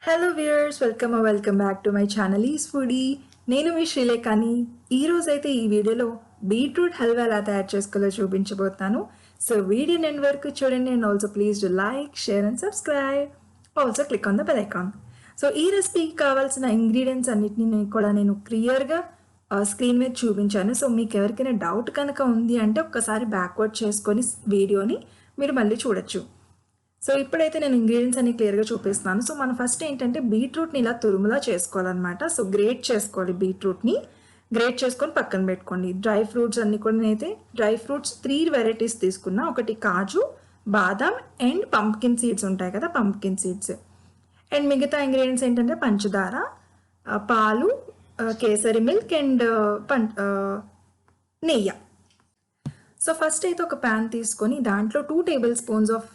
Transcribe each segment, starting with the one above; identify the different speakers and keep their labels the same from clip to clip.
Speaker 1: Hello viewers welcome back to my channel is foodie. నేను మీ శ్రీలేఖని. ఈ రోజైతే ఈ వీడియోలో బీట్రూట్ హల్వా ఎలా తయారు చేసుకోవాలో చూపించబోతున్నాను. సో వీడియో ఎండ్ వరకు చూడండి and also please do like share and subscribe. Also click on the bell icon. So ఈ రెసిపీకి కావాల్సిన ఇంగ్రీడియంట్స్ అన్నిటిని కూడా నేను క్లియర్గా స్క్రీన్ మీద చూపించాను. సో మీకు ఎవరికైనా డౌట్ కనుక ఉంది అంటే ఒక్కసారి బ్యాక్వర్డ్ చేసుకొని వీడియోని మీరు మళ్ళీ చూడొచ్చు. సో ఇప్పుడైతే నేను ఇంగ్రీడియంట్స్ అన్ని క్లియర్గా చూపిస్తున్నాను. సో మనం ఫస్ట్ ఏంటంటే బీట్రూట్ని ఇలా తురుములా చేసుకోవాలన్నమాట. సో గ్రేట్ చేసుకోవాలి, బీట్రూట్ని గ్రేట్ చేసుకొని పక్కన పెట్టుకోండి. డ్రై ఫ్రూట్స్ అన్ని కూడా నేనైతే డ్రై ఫ్రూట్స్ 3 వెరైటీస్ తీసుకున్నా. ఒకటి కాజు, బాదాం అండ్ పంప్కిన్ సీడ్స్ ఉంటాయి కదా, పంప్కిన్ సీడ్స్. అండ్ మిగతా ఇంగ్రీడియంట్స్ ఏంటంటే పంచదార, పాలు, కేసరి మిల్క్ అండ్ నెయ్యి. సో ఫస్ట్ అయితే ఒక ప్యాన్ తీసుకొని దాంట్లో 2 టేబుల్ స్పూన్స్ ఆఫ్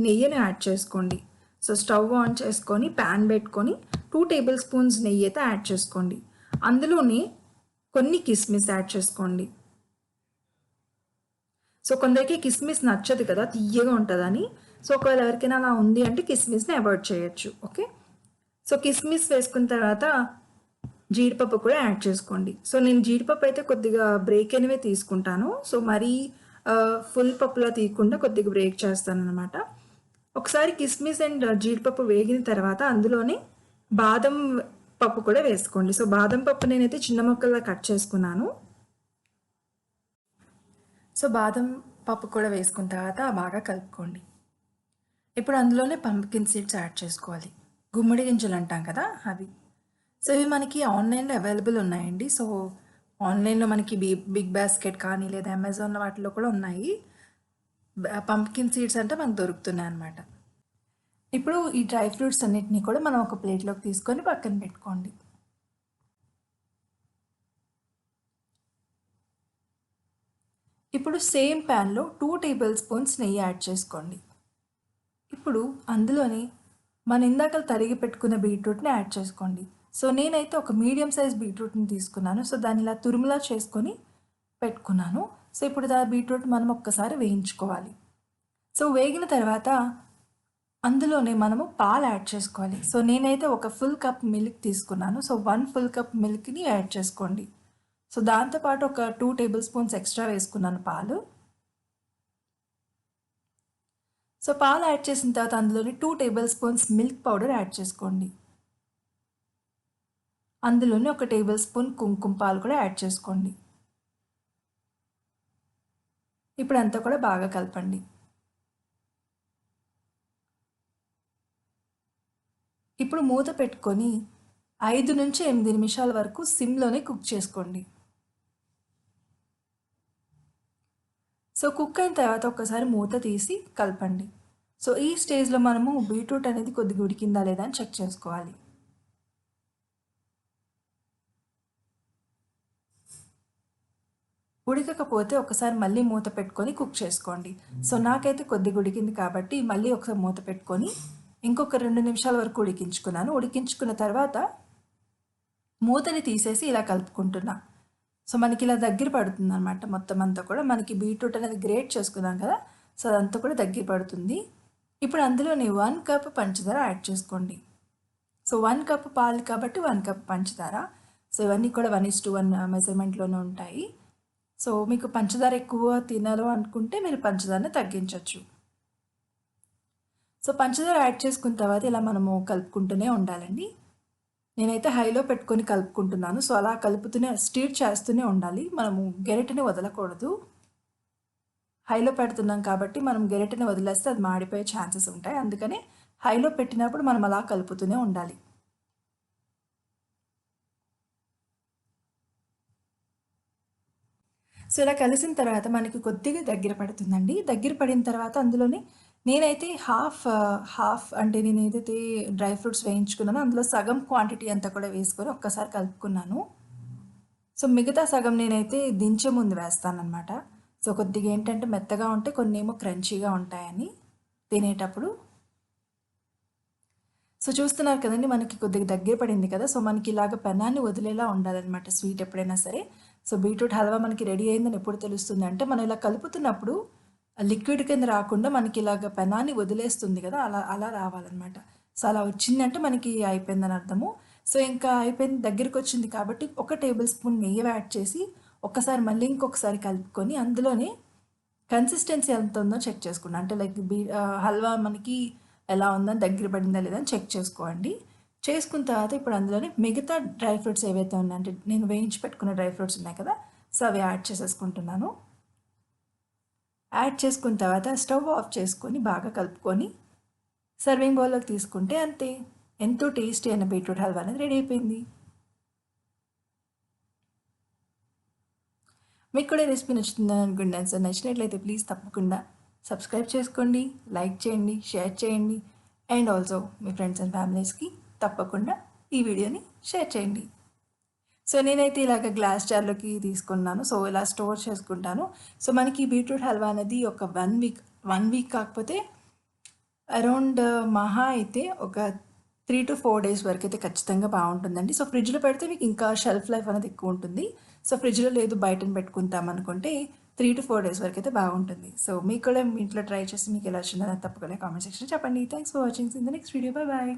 Speaker 1: నెయ్యిని యాడ్ చేసుకోండి. సో స్టవ్ ఆన్ చేసుకొని ప్యాన్ పెట్టుకొని 2 టేబుల్ స్పూన్స్ నెయ్యి అయితే యాడ్ చేసుకోండి. అందులోనే కొన్ని కిస్మిస్ యాడ్ చేసుకోండి. సో కొందరికి కిస్మిస్ నచ్చదు కదా, తీయగా ఉంటుందని. సో ఒకవేళ ఎవరికైనా అలా ఉంది అంటే కిస్మిస్ని అవాయిడ్ చేయొచ్చు. ఓకే, సో కిస్మిస్ వేసుకున్న తర్వాత జీడిపప్పు కూడా యాడ్ చేసుకోండి. సో నేను జీడిపప్పు అయితే కొద్దిగా బ్రేక్ అనేవి తీసుకుంటాను. సో మరీ ఫుల్ పప్పులా తీయకుండా కొద్దిగా బ్రేక్ చేస్తాను అనమాట. ఒకసారి కిస్మిస్ అండ్ జీడిపప్పు వేగిన తర్వాత అందులోనే బాదం పప్పు కూడా వేసుకోండి. సో బాదం పప్పు నేనైతే చిన్న ముక్కల్లా కట్ చేసుకున్నాను. సో బాదం పప్పు కూడా వేసుకున్న తర్వాత బాగా కలుపుకోండి. ఇప్పుడు అందులోనే పంప్కిన్ సీడ్స్ యాడ్ చేసుకోవాలి. గుమ్మడి గింజలు అంటాం కదా, అవి. సో ఇవి మనకి ఆన్లైన్లో అవైలబుల్ ఉన్నాయండి. సో ఆన్లైన్లో మనకి బిగ్ బాస్కెట్ కానీ లేదా అమెజాన్ వాటిలో కూడా ఉన్నాయి. పంప్కిన్ సీడ్స్ అంటే మనకు దొరుకుతున్నాయి అన్నమాట. ఇప్పుడు ఈ డ్రై ఫ్రూట్స్ అన్నిటినీ కూడా మనం ఒక ప్లేట్లోకి తీసుకొని పక్కన పెట్టుకోండి. ఇప్పుడు సేమ్ ప్యాన్లో 2 టేబుల్ స్పూన్స్ నెయ్యి యాడ్ చేసుకోండి. ఇప్పుడు అందులోనే మన ఇందాక తరిగి పెట్టుకున్న బీట్రూట్ని యాడ్ చేసుకోండి. సో నేనైతే ఒక మీడియం సైజ్ బీట్రూట్ని తీసుకున్నాను. సో దాన్ని ఇలా తురుములా చేసుకొని పెట్టుకున్నాను. సో ఇప్పుడు బీట్రూట్ మనం ఒక్కసారి వేయించుకోవాలి. సో వేగిన తర్వాత అందులోనే మనము పాలు యాడ్ చేసుకోవాలి. సో నేనైతే ఒక ఫుల్ కప్ మిల్క్ తీసుకున్నాను. సో 1 ఫుల్ కప్ మిల్క్ని యాడ్ చేసుకోండి. సో దాంతోపాటు ఒక 2 టేబుల్ స్పూన్స్ ఎక్స్ట్రా వేసుకున్నాను పాలు. సో పాలు యాడ్ చేసిన తర్వాత అందులోని 2 table spoons milk powder add చేసుకోండి. అందులోనే ఒక టేబుల్ స్పూన్ కుంకుమ పాలు కూడా యాడ్ చేసుకోండి. ఇప్పుడు అంతా కూడా బాగా కలపండి. ఇప్పుడు మూత పెట్టుకొని 5 నుంచి 8 నిమిషాల వరకు సిమ్లోనే కుక్ చేసుకోండి. సో కుక్ అయిన తర్వాత ఒకసారి మూత తీసి కలపండి. సో ఈ స్టేజ్లో మనము బీట్రూట్ అనేది కొద్దిగా ఉడికిందా లేదా అని చెక్ చేసుకోవాలి. ఉడకకపోతే ఒకసారి మళ్ళీ మూత పెట్టుకొని కుక్ చేసుకోండి. సో నాకైతే కొద్దిగా ఉడికింది కాబట్టి మళ్ళీ ఒకసారి మూత పెట్టుకొని ఇంకొక 2 నిమిషాల వరకు ఉడికించుకున్నాను. ఉడికించుకున్న తర్వాత మూతని తీసేసి ఇలా కలుపుకుంటున్నా. సో మనకి ఇలా దగ్గర పడుతుంది అనమాట. మొత్తం అంతా కూడా మనకి బీట్రూట్ అనేది గ్రేట్ చేసుకున్నాం కదా, సో అదంతా కూడా దగ్గర పడుతుంది. ఇప్పుడు అందులోని 1 కప్ పంచదార యాడ్ చేసుకోండి. సో 1 కప్ పాలు కాబట్టి 1 కప్ పంచదార. సో ఇవన్నీ కూడా 1:1 మెజర్మెంట్లోనే ఉంటాయి. సో మీకు పంచదార ఎక్కువ తినాలో అనుకుంటే మీరు పంచదారని తగ్గించవచ్చు. సో పంచదార యాడ్ చేసుకున్న తర్వాత ఇలా మనము కలుపుకుంటూనే ఉండాలండి. నేనైతే హైలో పెట్టుకొని కలుపుకుంటున్నాను. సో అలా కలుపుతూనే స్టీర్ చేస్తూనే ఉండాలి. మనము గెరిటని వదలకూడదు. హైలో పెడుతున్నాం కాబట్టి మనం గెరిటని వదిలేస్తే అది మాడిపోయే ఛాన్సెస్ ఉంటాయి. అందుకని హైలో పెట్టినప్పుడు మనం అలా కలుపుతూనే ఉండాలి. సో ఇలా కలిసిన తర్వాత మనకి కొద్దిగా దగ్గర పడుతుందండి. దగ్గర పడిన తర్వాత అందులోనే నేనైతే హాఫ్ అంటే నేను ఏదైతే డ్రై ఫ్రూట్స్ వేయించుకున్నానో అందులో సగం క్వాంటిటీ అంతా కూడా వేసుకొని ఒక్కసారి కలుపుకున్నాను. సో మిగతా సగం నేనైతే దించే ముందు వేస్తానన్నమాట. సో కొద్దిగా ఏంటంటే మెత్తగా ఉంటే కొన్ని ఏమో క్రంచీగా ఉంటాయని తినేటప్పుడు. సో చూస్తున్నారు కదండి, మనకి కొద్దిగా దగ్గర పడింది కదా. సో మనకి ఇలాగ పెనాన్ని వదిలేలా ఉండాలన్నమాట స్వీట్ ఎప్పుడైనా సరే. సో బీట్రూట్ హల్వా మనకి రెడీ అయిందని ఎప్పుడు తెలుస్తుంది అంటే మనం ఇలా కలుపుతున్నప్పుడు లిక్విడ్ కింద రాకుండా మనకి ఇలాగ పెనాన్ని వదిలేస్తుంది కదా, అలా రావాలన్నమాట. సో అలా వచ్చిందంటే మనకి అయిపోయిందని అర్థము. సో ఇంకా అయిపోయింది, దగ్గరికి వచ్చింది కాబట్టి ఒక టేబుల్ స్పూన్ నెయ్యి యాడ్ చేసి ఒక్కసారి మళ్ళీ ఇంకొకసారి కలుపుకొని అందులోనే కన్సిస్టెన్సీ ఎంత ఉందో చెక్ చేసుకున్నాను. అంటే లైక్ హల్వా మనకి ఎలా ఉందని దగ్గర పడిందా లేదా అని చెక్ చేసుకోండి. చేసుకున్న తర్వాత ఇప్పుడు అందులోనే మిగతా డ్రై ఫ్రూట్స్ ఏవైతే ఉన్నాయో, అంటే నేను వేయించి పెట్టుకున్న డ్రై ఫ్రూట్స్ ఉన్నాయి కదా, సో అవి యాడ్ చేసేసుకుంటున్నాను. యాడ్ చేసుకున్న తర్వాత స్టవ్ ఆఫ్ చేసుకొని బాగా కలుపుకొని సర్వింగ్ బౌల్లోకి తీసుకుంటే అంతే, ఎంతో టేస్టీ అయిన బీట్రూట్ హల్వా అనేది రెడీ అయిపోయింది. మీకు కూడా రెసిపీ నచ్చుతుందని అనుకుంటున్నాను. సో నచ్చినట్లయితే ప్లీజ్ తప్పకుండా సబ్స్క్రైబ్ చేసుకోండి, లైక్ చేయండి, షేర్ చేయండి, అండ్ ఆల్సో మీ ఫ్రెండ్స్ అండ్ ఫ్యామిలీస్కి తప్పకుండా ఈ వీడియోని షేర్ చేయండి. సో నేనైతే ఇలాగ గ్లాస్ జార్లోకి తీసుకున్నాను. సో ఇలా స్టోర్ చేసుకుంటాను. సో మనకి బీట్రూట్ హల్వా అనేది ఒక 1 వీక్ కాకపోతే అరౌండ్ మహా అయితే ఒక 3 to 4 డేస్ వరకు అయితే ఖచ్చితంగా బాగుంటుందండి. సో ఫ్రిడ్జ్లో పెడితే మీకు ఇంకా షెల్ఫ్ లైఫ్ అనేది ఎక్కువ ఉంటుంది. సో ఫ్రిడ్జ్లో లేదు బయటను పెట్టుకుంటాం అనుకుంటే 3 to 4 డేస్ వరకు అయితే బాగుంటుంది. సో మీకు కూడా మీ ఇంట్లో ట్రై చేసి మీకు ఎలా వచ్చిందో తప్పకుండా కామెంట్ సెక్షన్లో చెప్పండి. Thanks for watching. In the next video. Bye bye.